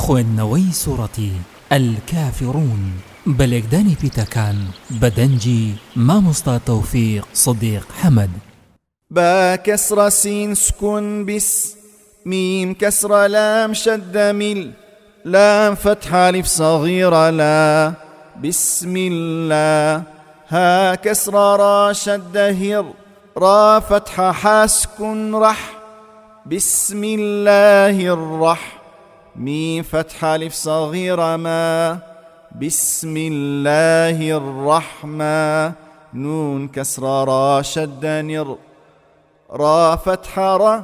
خوێندنەوەی سوورەتی الكافرون بەلێکدانی پیتەکان بەدەنجی مامۆستا تەوفیق صدیق حەمەد. با كسر سين سكون بس ميم كسر لام شد مل لام فتح ألف صغيرة لا بسم الله ها كسر را شد هر را فتح حاسكن رح بسم الله الرح ميم فتح ألف صغيرة ما بسم الله الرحمن نون كسر را شد نر را فتح را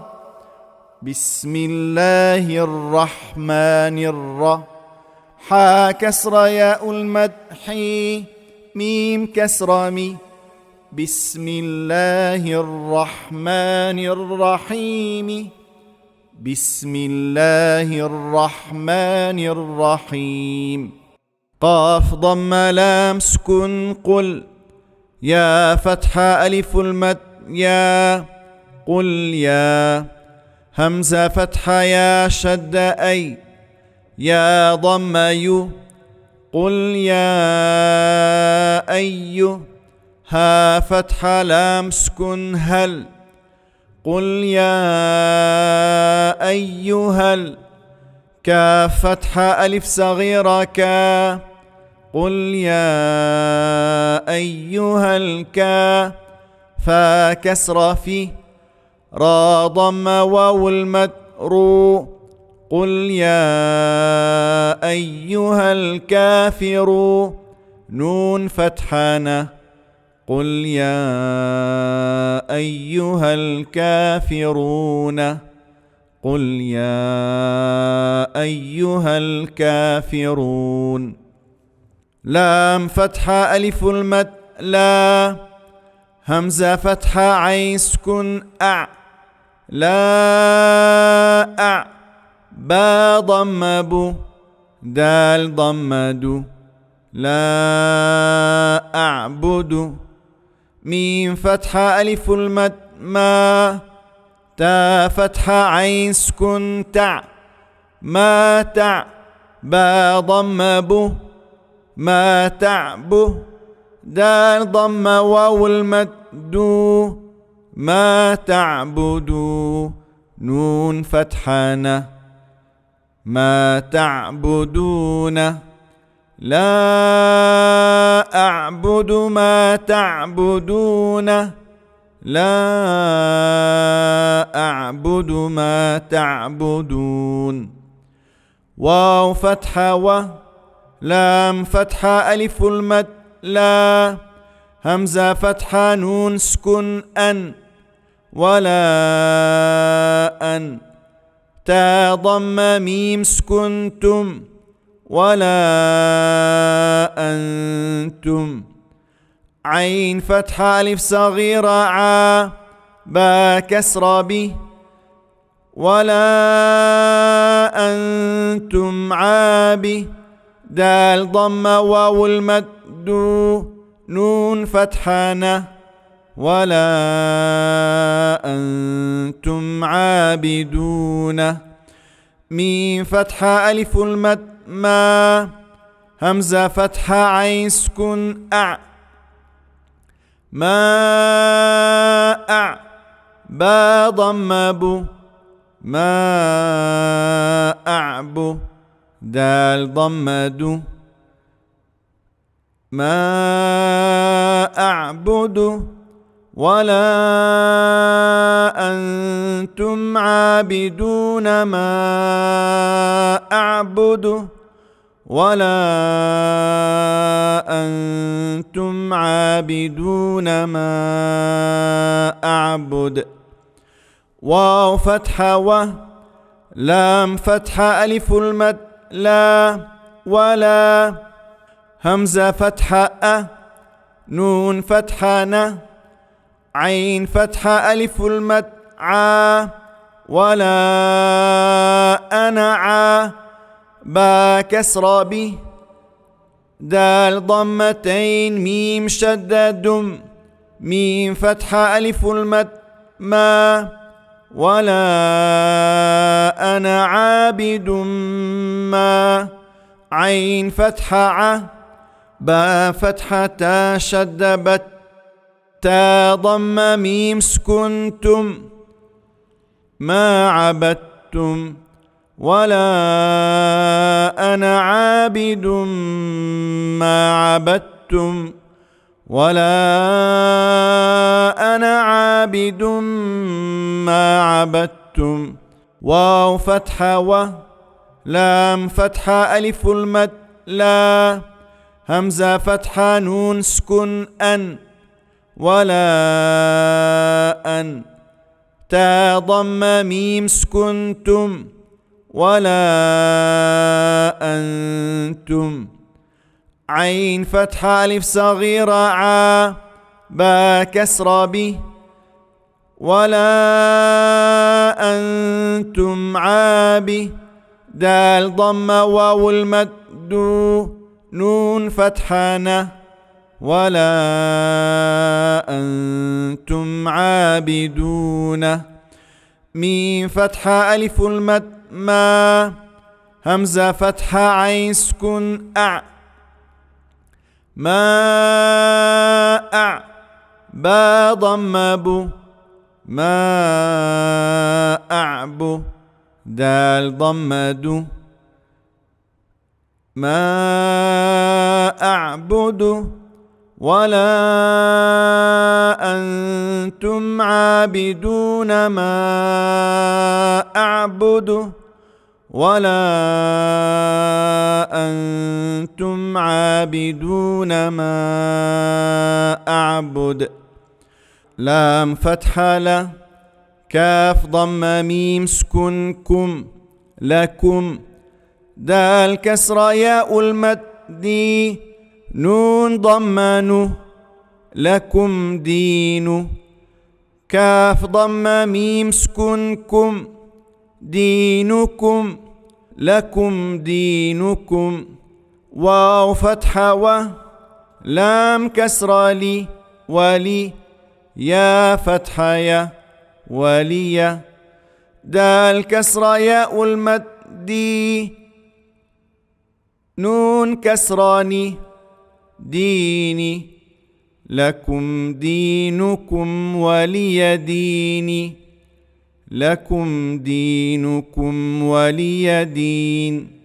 بسم الله الرحمن الرحيم حا كسر ياء المدح ميم كسر مي بسم الله الرحمن الرحيم بسم الله الرحمن الرحيم قاف ضم لام سكن قل يا فتح ألف المد يا قل يا همزة فتح يا شد أي يا ضم يو قل يا أي ها فتح لام سكن هل قل يا أيها كاف فتح ألف صغيرة كا قل يا أيها الكا فا كسر في را ضم واو المد رو قل يا أيها الكافر نون فتحانة قل يا أيها الكافرون قل يا أيها الكافرون لام فتح ألف المد لا همزة فتح عين سكن أع لا أع با ضم بو دال ضم دو لا أعبد ميم فتح ألف المد ما تا فتح عين سكن تع ما تع با ضم بو ما تعبو دال ضم واو المد دو ما تعبدوا نون فتحانة ما تعبدون لا أعبد ما تعبدون لا أعبد ما تعبدون واو فتحة و لام فتحة ألف المد لا همزة فتحة نون سكن أن ولا أن تا ضم ميم سكنتم ولا أنتم عين فتحة ألف صغيرة عا با كسر بي ولا أنتم عابي دال ضم واو المد نون فتحانة ولا أنتم عابدون ميم فتحة ألف المد ما همزة فتحة عين سكن أع ما أع با ضم بو ما أعبو دال ضم دو ما أعبد ولا أنتم عابدون ما أعبد ولا أنتم عابدون ما أعبد واو فتحة و لام فتحة ألف المد لا ولا همزة فتحة أ نون فتحة ن عين فتحة ألف المد عا ولا أنا عا با كسر بي دال ضمتين ميم شد دم ميم فتحة ألف المد ما ولا أنا عابد ما. عين فتحة ع، با فتحة تا شد بت، تا ضم ميم سكنتم، ما عبدتم. ولا أنا عابد ما عبدتم، ولا أنا عابد ما عبدتم. واو فتحة و، لام فتحة ألف المد لا، همزة فتحة نون سكن أن، ولا أن. تا ضم ميم سكنتم، ولا أنتم. عين فتحة ألف صغيرة ع، با كسرة ب، ولا أنتم عاب. دال ضم واو المد نون فتحة ن، ولا أنتم عابدون. ميم فتحة ألف المد ما، همزة فتحة عين سكن أع، ما أع. با ضم بو، ما أعبو. دال ضم دو، ما أعبد. ولا أنتم عابدون ما أعبد، ولا أنتم عابدون ما أعبد. لام فتحة ل، كاف ضم ميم سكن كم، لكم. دال كسرة ياء المد نون ضم نو، لكم دين. كاف ضم ميم سكن كم، دينكم، لكم دينكم. واو فتحة و، لام كسرة لي ولي، يا فتحة يا ولي. دال كسرة ياء المد نون كسراني ديني. لكم دينكم ولي ديني، لكم دينكم ولي دين.